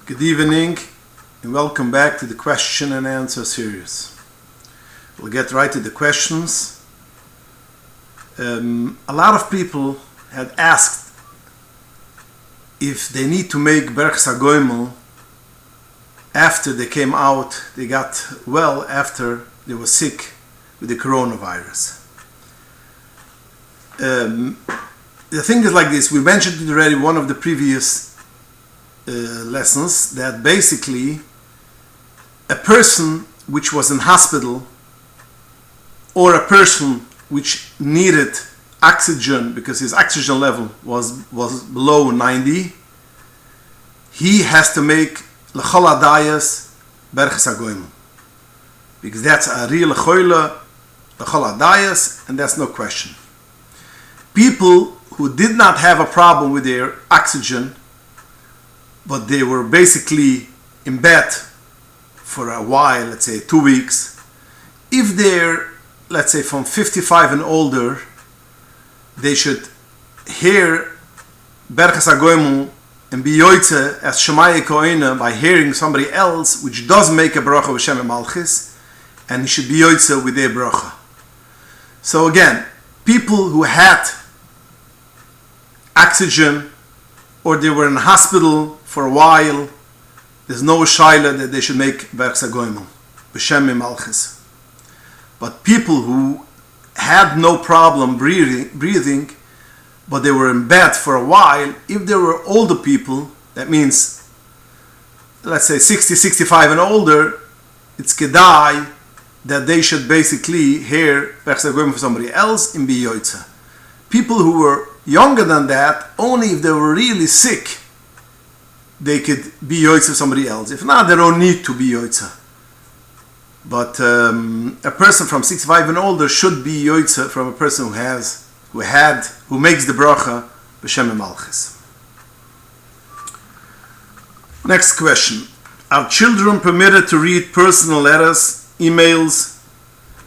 Good evening and welcome back to the question and answer series. We'll get right to the questions. A lot of people had asked if they need to make berachas הגומל after they came out, they got well after they were sick with the coronavirus. The thing is like this, we mentioned it already in one of the previous lessons, that basically a person which was in hospital or a person which needed oxygen because his oxygen level was below 90, he has to make l'chol hadayas berachas הגומל, because that's a real choile l'chol hadayas, and that's no question. People who did not have a problem with their oxygen, but they were basically in bed for a while, let's say 2 weeks, if they're, let's say, from 55 and older, they should hear berachas הגומל and be yoitze as shemaya koine by hearing somebody else which does make a bracha v'shem malchis, and he should be yoitze with their bracha. So again, people who had oxygen or they were in hospital for a while, there's no shaila that they should make berachas הגומל v'shem malchis. But people who had no problem breathing, but they were in bed for a while, if they were older people, that means, let's say 60, 65 and older, it's kedai that they should basically hear berachas הגומל for somebody else in be yoitze. People who were younger than that, only if they were really sick, they could be yoitze for somebody else. If not, they don't need to be yoitze. But a person from 65 and older should be yoitze from a person who makes the bracha b'shem malchis. Next question: are children permitted to read personal letters, emails,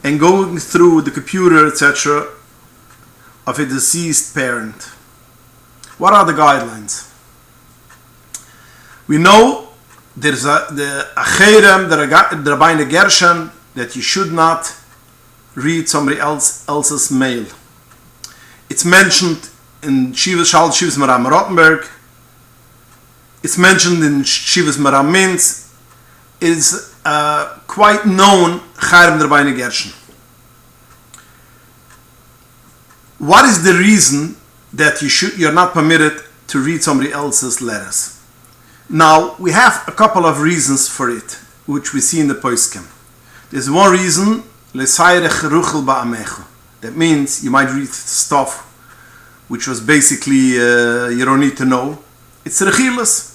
and going through the computer, etc., of a deceased parent? What are the guidelines? We know there's the Acherem, the Rabbeinu Gershon, that you should not read somebody else's mail. It's mentioned in Shivas Maram Rottenberg. It's mentioned in Shivas Maram Minz. It's quite known Chayrem the Rabbeinu Gershon. What is the reason that you're not permitted to read somebody else's letters? Now, we have a couple of reasons for it, which we see in the Poskim. There's one reason, that means you might read stuff which was basically you don't need to know. It's rechilas.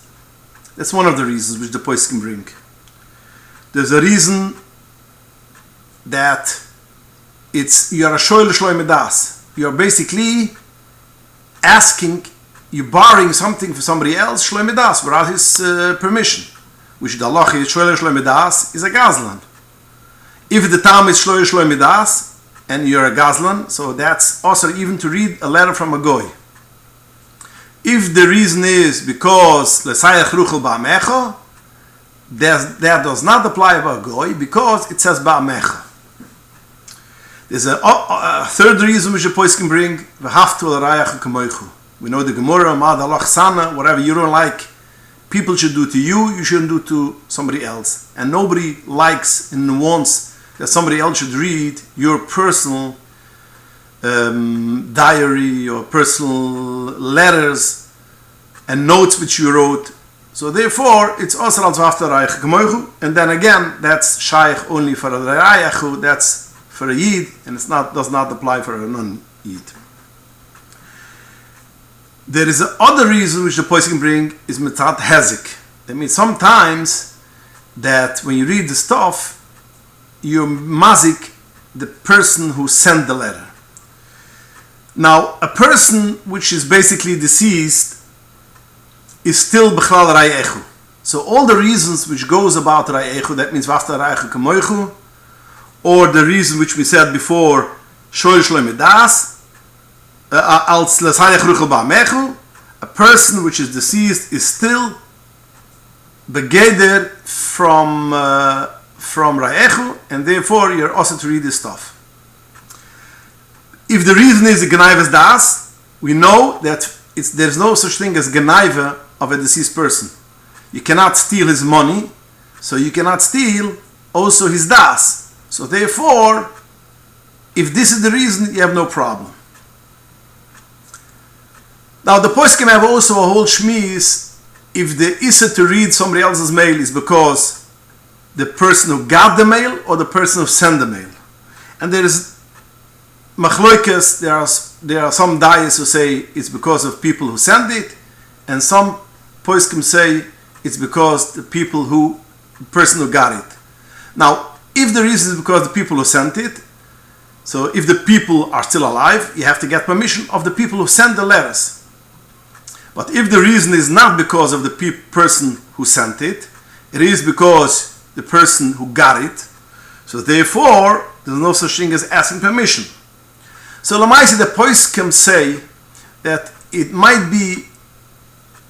That's one of the reasons which the Poskim bring. There's a reason that you're a shoyle shloim das. You're basically asking, you're borrowing something for somebody else, shloim das, without his permission. Which the Allah is shloim das is a gazlan. If the tam is shloim das, and you're a gazlan, so that's also even to read a letter from a goy. If the reason is because l'sayach ruchel ba'amecha, that does not apply about goy, because it says ba'amecha. There's a third reason which the Poskim bring, v'haftu l'rayach kamoichu. We know the Gemara, mad alach sana, whatever you don't like, people should do to you, you shouldn't do to somebody else. And nobody likes and wants that somebody else should read your personal diary or personal letters and notes which you wrote. So therefore, it's also after rayach kamoichu, and then again, that's shaykh only for a rayachu, that's for a yid, and does not apply for a non-yid. There is another reason which the Poskim bring is mitzat hezik. That means sometimes that when you read the stuff, you mazik the person who sent the letter. Now, a person which is basically deceased is still b'chlal rayechu. So all the reasons which goes about rayechu, that means v'afta rayechu kamoichu, or the reason which we said before, shoy shloim das, als l'sayach ruchel ba'amechu, a person which is deceased is still begeder from Raechu, and therefore you're also to read this stuff. If the reason is the Gnaives Das, we know that there's no such thing as Gnaive of a deceased person. You cannot steal his money, so you cannot steal also his Das. So therefore, if this is the reason, you have no problem. Now the poskim have also a whole shmiz if the issa to read somebody else's mail is because the person who got the mail or the person who sent the mail. And there is machloikas, there are some dayas who say it's because of people who send it, and some poskim say it's because the person who got it. Now, if the reason is because the people who sent it, so if the people are still alive, you have to get permission of the people who sent the letters. But if the reason is not because of the person who sent it, it is because the person who got it, so therefore there's no such thing as asking permission. So Lamaisi, the poskim say that it might be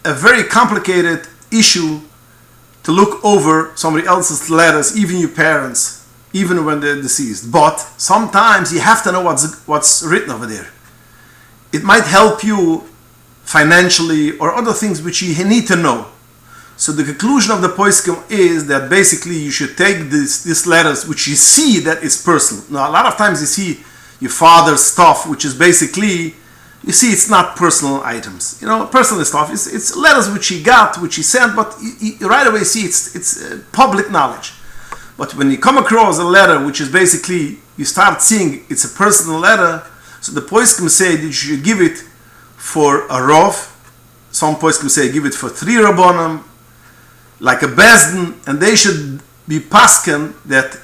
a very complicated issue to look over somebody else's letters, even your parents, even when they're deceased. But sometimes you have to know what's written over there. It might help you financially or other things which you need to know. So the conclusion of the poskim is that basically you should take these letters which you see that is personal. Now a lot of times you see your father's stuff which is basically, you see it's not personal items. Personal stuff, it's letters which he got, which he sent, but you right away see it's public knowledge. But when you come across a letter which is basically, you start seeing it's a personal letter, so the poskim say that you should give it for a rov. Some poskim say give it for 3 rabbonim, like a bezdin, and they should be pasken that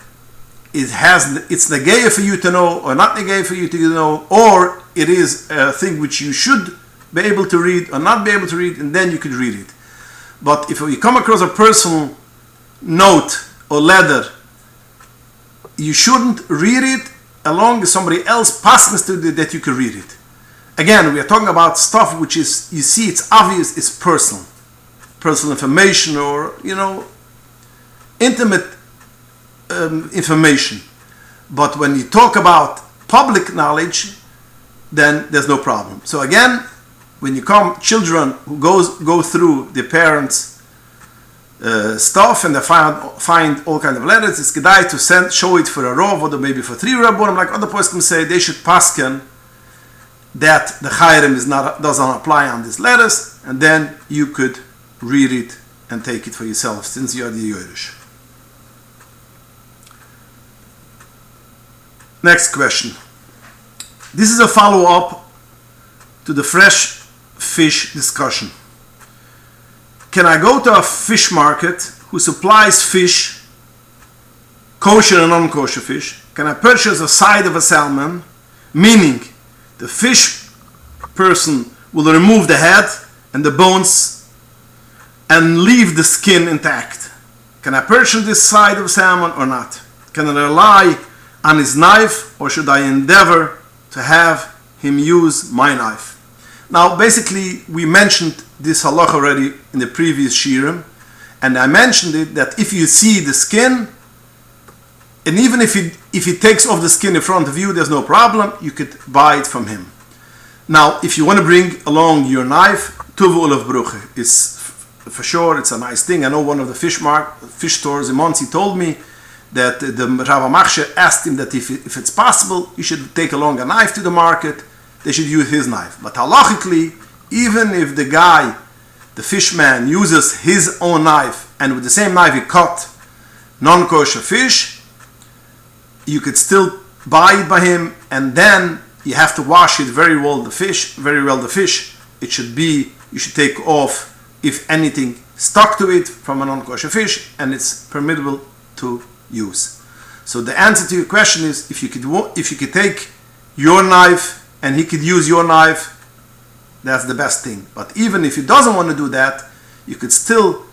it's negaya for you to know or not negaya for you to know, or it is a thing which you should be able to read or not be able to read, and then you could read it. But if you come across a personal note or letter, you shouldn't read it along with somebody else paskens to that you can read it. Again, we are talking about stuff which is, you see, it's obvious, it's personal information, or intimate information. But when you talk about public knowledge, then there's no problem. So again, when you come children who go through their parents' stuff and they find all kinds of letters, it's kedai to show it for a rov or maybe for 3 rabbonim, like other poskim say, they should pasken that the chayrim doesn't apply on these letters, and then you could read it and take it for yourself since you are the Yerush. Next question. This is a follow-up to the fresh fish discussion. Can I go to a fish market who supplies fish, kosher and non-kosher fish? Can I purchase a side of a salmon, meaning the fish person will remove the head and the bones and leave the skin intact? Can I purchase this side of salmon or not? Can I rely on his knife, or should I endeavor to have him use my knife? Now basically we mentioned this halach already in the previous shiurim, and I mentioned it that if you see the skin, and even if he takes off the skin in front of you, there's no problem, you could buy it from him. Now if you want to bring along your knife, tuvu olav bruche is for sure, it's a nice thing. I know one of the fish stores in Monsey told me that the Rav HaMachshir asked him that if it's possible, you should take along a knife to the market, they should use his knife. But halachically, even if the guy, the fishman, uses his own knife, and with the same knife he cut non-kosher fish, you could still buy it by him, and then you have to wash it very well the fish. It should be, you should take off if anything stuck to it from a non-kosher fish, and it's permissible to use. So the answer to your question is, if you could take your knife and he could use your knife, that's the best thing. But even if he doesn't want to do that, you could still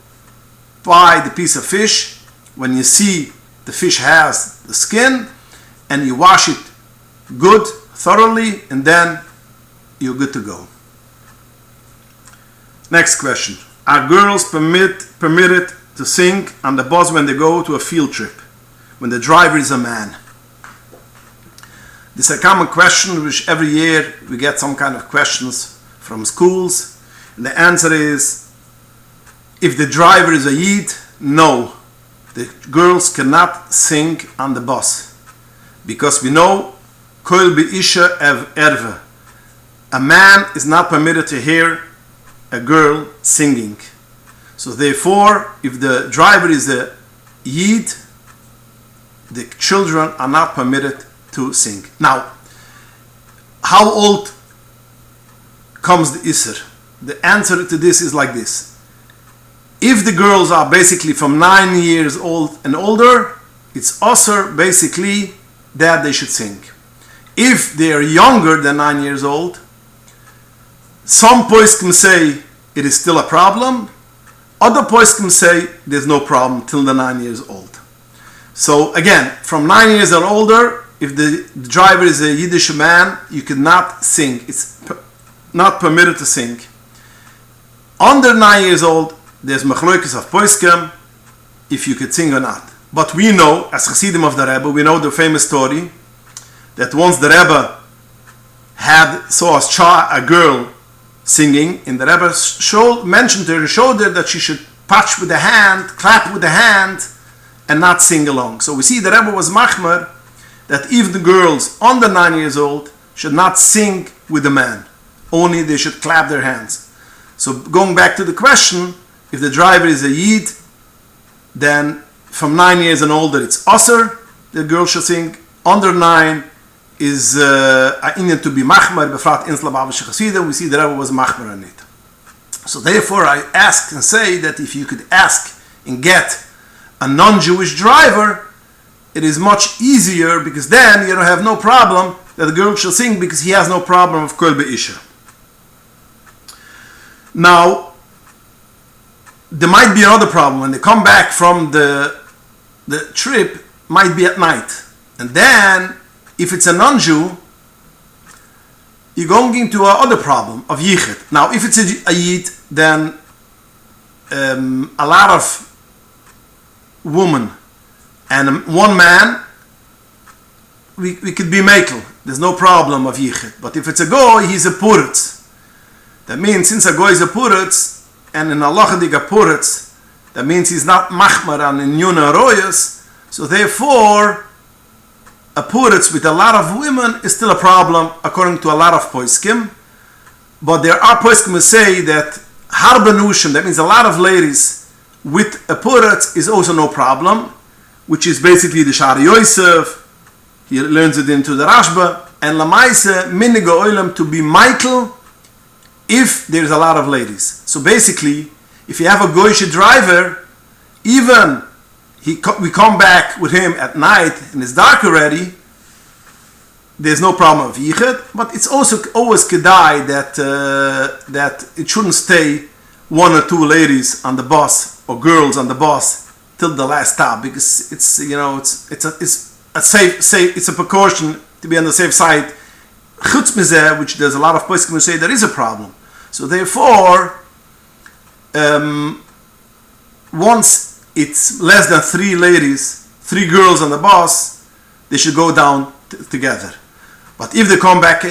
buy the piece of fish when you see the fish has the skin, and you wash it good, thoroughly, and then you're good to go. Next question. Are girls permitted to sing on the bus when they go to a field trip, when the driver is a man? This is a common question which every year we get some kind of questions from schools. And the answer is, if the driver is a Yid, no. The girls cannot sing on the bus. Because we know, Kol Be'isha Erve. A man is not permitted to hear a girl singing. So therefore, if the driver is a Yid, the children are not permitted to sing. Now, how old comes the Isser? The answer to this is like this. If the girls are basically from 9 years old and older, it's also basically that they should sing. If they are younger than 9 years old, some poskim say it is still a problem. Other poskim say there's no problem till the 9 years old. So again, from 9 years and older, if the driver is a Yiddish man, you cannot sing. It's not permitted to sing. Under 9 years old, there's machloikis of poskim if you could sing or not. But we know, as Chassidim of the Rebbe, we know the famous story that once the Rebbe saw a girl singing, and the Rebbe mentioned her and showed her that she should patch with the hand, clap with the hand, and not sing along. So we see the Rebbe was machmer that if the girls under 9 years old should not sing with the man, only they should clap their hands. So going back to the question, if the driver is a Yid, then from 9 years and older it's Asr, the girl should sing. Under 9 is a Indian to be machmer, befrat insla b'avish chasida. We see the Rebbe was machmer on it. So therefore I ask and say that if you could ask and get a non-Jewish driver, it is much easier, because then you don't have no problem that the girl shall sing, because he has no problem of kol be'isha. Now, there might be another problem. When they come back from the trip, might be at night. And then, if it's a non-Jew, you're going into another problem of yichud. Now, if it's a Yid, then a lot of women and one man, we could be mekel. There's no problem of yichud. But if it's a goy, he's a puretz. That means, since a goy is a puretz, and in halachadik a puretz, that means he's not machmar and in yuna royas. So therefore, a puretz with a lot of women is still a problem, according to a lot of poskim. But there are poskim who say that harbanushim, that means a lot of ladies with a puretz, is also no problem, which is basically the Shari Yosef. He learns it into the Rashba, and lamaise minigo oilam to be Michael if there's a lot of ladies. So basically, if you have a goyish driver, even we come back with him at night and it's dark already, there's no problem of yichud. But it's also always kedai that it shouldn't stay one or two ladies on the bus or girls on the bus till the last stop, because it's a safe it's a precaution to be on the safe side. Chutz mizeh, which there's a lot of poskim who say there is a problem. So therefore, once it's less than 3 ladies, 3 girls on the bus, they should go down together. But if they come back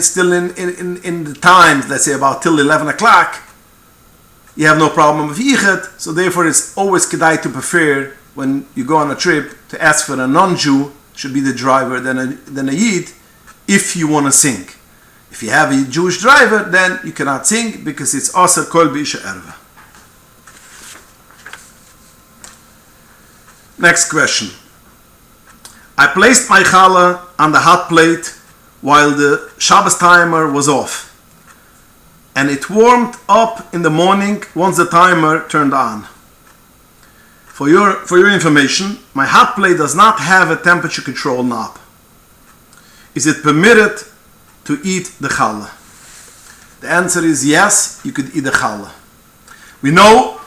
still in the times, let's say about till 11 o'clock, you have no problem with yichud. So therefore, it's always kedai to prefer, when you go on a trip, to ask for a non-Jew, should be the driver, than a Yid, if you want to sing. If you have a Jewish driver, then you cannot sing, because it's aser kol b'isha erva. Next question. I placed my challah on the hot plate while the Shabbos timer was off, and it warmed up in the morning once the timer turned on. For your information, my hot plate does not have a temperature control knob. Is it permitted to eat the challah? The answer is yes, you could eat the challah. We know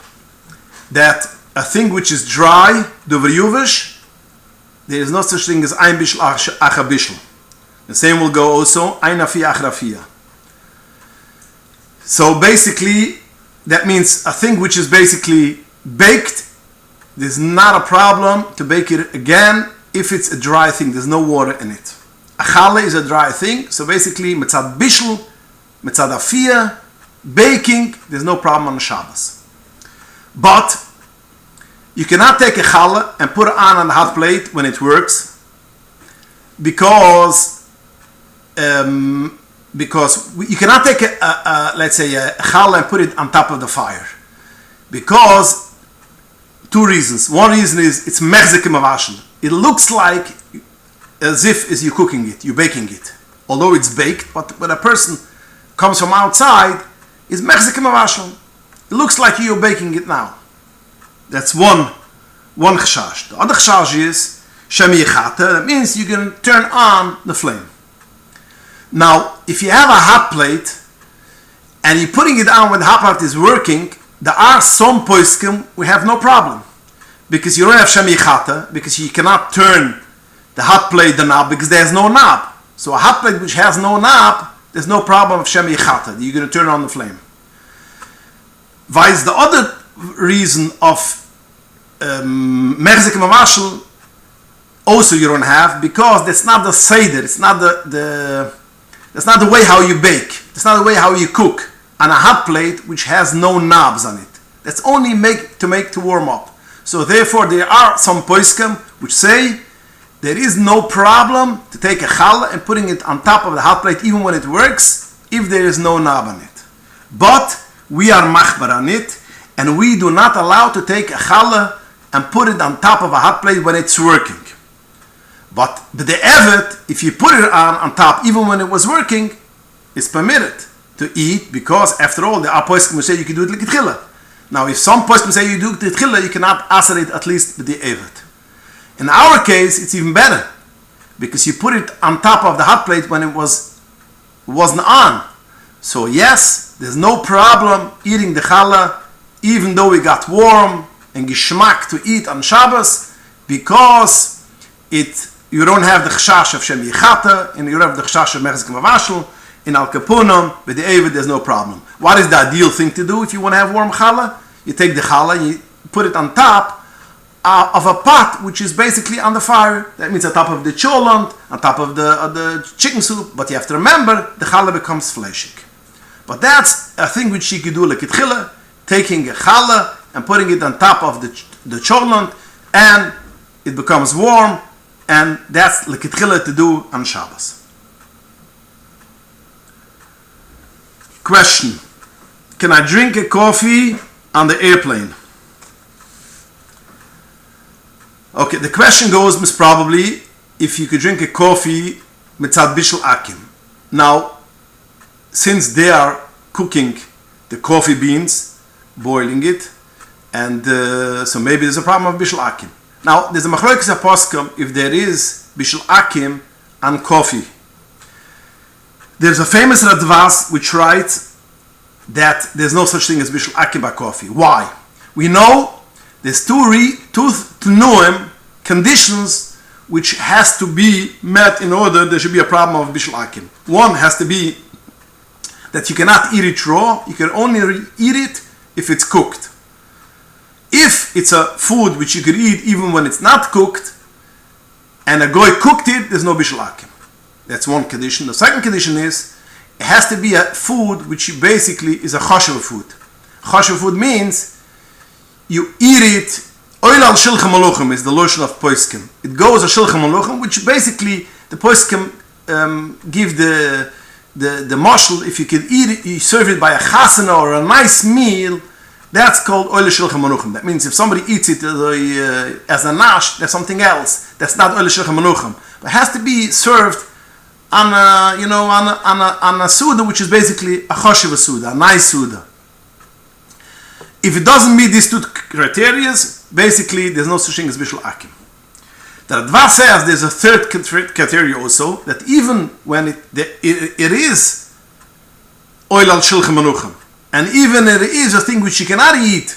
that a thing which is dry, dover yuvish, there is no such thing as ein bishel acha bishel. The same will go also, ein afia achrafia. So basically, that means a thing which is basically baked there's not a problem to bake it again if it's a dry thing. There's no water in it. A challah is a dry thing, so basically mitzad bishul, mitzad afiyah, baking, there's no problem on the Shabbos. But you cannot take a challah and put it on the hot plate when it works, because you cannot take let's say a challah and put it on top of the fire, because two reasons. One reason is it's mechzik mavashel. It looks like as if you're cooking it, you're baking it, although it's baked. But when a person comes from outside, it's mechzik mavashel. It looks like you're baking it now. That's one chashash. The other chashash is shemi yichata. That means you can turn on the flame. Now, if you have a hot plate and you're putting it on when the hot plate is working, there are some poskim we have no problem, because you don't have shemi yichata, because you cannot turn the hot plate the knob because there's no knob. So a hot plate which has no knob, there's no problem of shemi yichata. You're going to turn on the flame. Vice the other reason of mechzik mavashel also you don't have, because that's not the seder, it's not that's not the way how you bake, that's not the way how you cook on a hot plate which has no knobs on it. That's only to warm up. So therefore there are some poskim which say there is no problem to take a challah and putting it on top of the hot plate even when it works, if there is no knob on it. But we are machbar on it, and we do not allow to take a challah and put it on top of a hot plate when it's working. But the evet, if you put it on top even when it was working, it's permitted to eat, because after all the poskim will say you can do it like tchila. Now if some poskim say you do it tchila, you cannot aser it at least with the evet. In our case it's even better, because you put it on top of the hot plate when it wasn't on. So yes, there's no problem eating the challah even though it got warm and geschmack to eat on Shabbos, because you don't have the chashash of shem yichata, and you don't have the chashash of mechzik mavashel. In al kapunam, with the evet, there's no problem. What is the ideal thing to do if you want to have warm challah? You take the challah and you put it on top of a pot which is basically on the fire. That means on top of the cholent, on top of the chicken soup. But you have to remember, the challah becomes fleshig. But that's a thing which you could do like itchila, taking a challah and putting it on top of the cholent, and it becomes warm, and that's like itchila to do on Shabbos. Question: can I drink a coffee on the airplane? Okay, the question goes most probably if you could drink a coffee mitzad bishul akim. Now, since they are cooking the coffee beans, boiling it, and so maybe there's a problem of bishul akim. Now, there's a machlokes poskim if there is bishul akim on coffee. There's a famous Radvas which writes that there's no such thing as bishul akim by coffee. Why? We know there's two tnuim conditions which has to be met in order there should be a problem of bishul akim. One has to be that you cannot eat it raw. You can only eat it if it's cooked. If it's a food which you could eat even when it's not cooked, and a goy cooked it, there's no bishul akim. That's one condition. The second condition is it has to be a food which basically is a chashuv food. Chashuv food means you eat it. Oil al shilchem maluchim is the lotion of poskim. It goes a shilchem maluchim, which basically the poskim give the mashal. If you can eat it, you serve it by a chasana or a nice meal. That's called oil shilchem maluchim. That means if somebody eats it as a nash, that's something else. That's not oil shilchem maluchim. But it has to be served on a suda, which is basically a chashuv suda, a nice suda. If it doesn't meet these two criteria, basically there's no such thing as bishul akim. The Radva says there's a third criteria also, that even when it is oil al shilchem manuchem, and even it is a thing which you cannot eat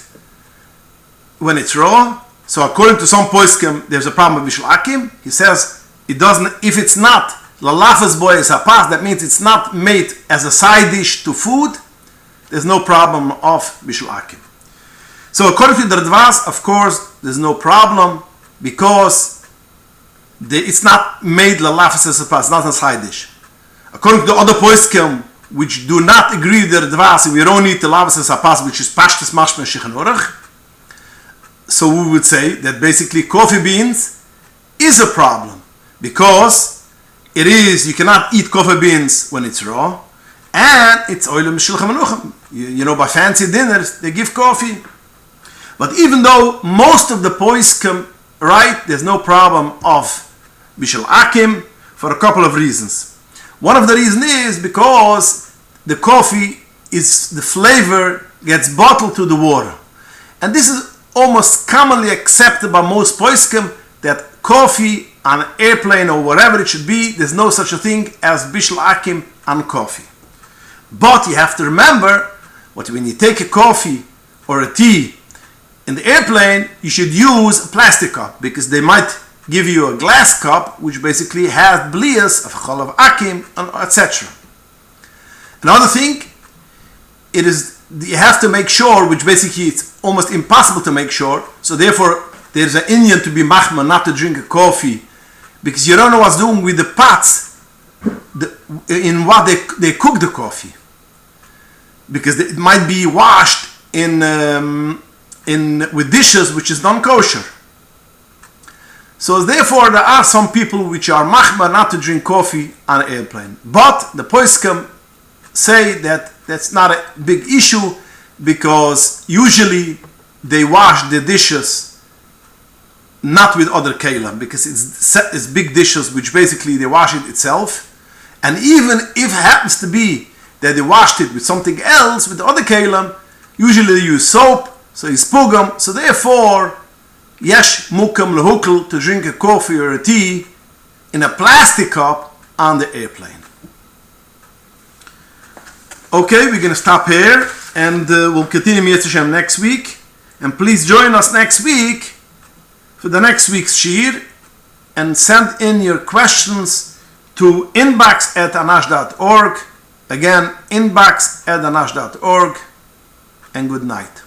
when it's raw, so according to some poskim there's a problem with bishul akim. He says it doesn't, if it's not lalafas boy is hapas, that means it's not made as a side dish to food, there's no problem of bishul akim. So according to the Radvaz, of course, there's no problem because it's not made lalafas as a pas, not as high dish. According to the other poskim, which do not agree with the Radvaz, we don't need the lavas as a pas, which is pashtas mashma shichanurach. So we would say that basically coffee beans is a problem because you cannot eat coffee beans when it's raw, and it's oilem shilcham anucham. You know, by fancy dinners they give coffee. But even though most of the poskim right, there's no problem of bishul akim for a couple of reasons. One of the reasons is because the coffee the flavor gets bottled to the water, and this is almost commonly accepted by most poskim that coffee on an airplane or wherever it should be, there's no such a thing as bishul akim on coffee. But you have to remember, when you take a coffee or a tea in the airplane, you should use a plastic cup because they might give you a glass cup which basically has blias of chalav akim, etc. Another thing, you have to make sure, which basically it's almost impossible to make sure, so therefore there's an Indian to be machma not to drink a coffee because you don't know what's doing with the pots in what they cook the coffee, because it might be washed with dishes which is non-kosher. So therefore there are some people which are machma not to drink coffee on an airplane, but the poskim say that that's not a big issue because usually they wash the dishes not with other kelim, because it's big dishes which basically they wash it itself, and even if it happens to be that they washed it with something else, with the other kelim, usually they use soap, so it's pugam, so therefore yesh mukam lehukl to drink a coffee or a tea in a plastic cup on the airplane. Okay, we're going to stop here, and we'll continue Mitzvah Shem next week. And please join us next week for the next week's shiur, and send in your questions to inbox@anash.org. Again, inbox@anash.org, and good night.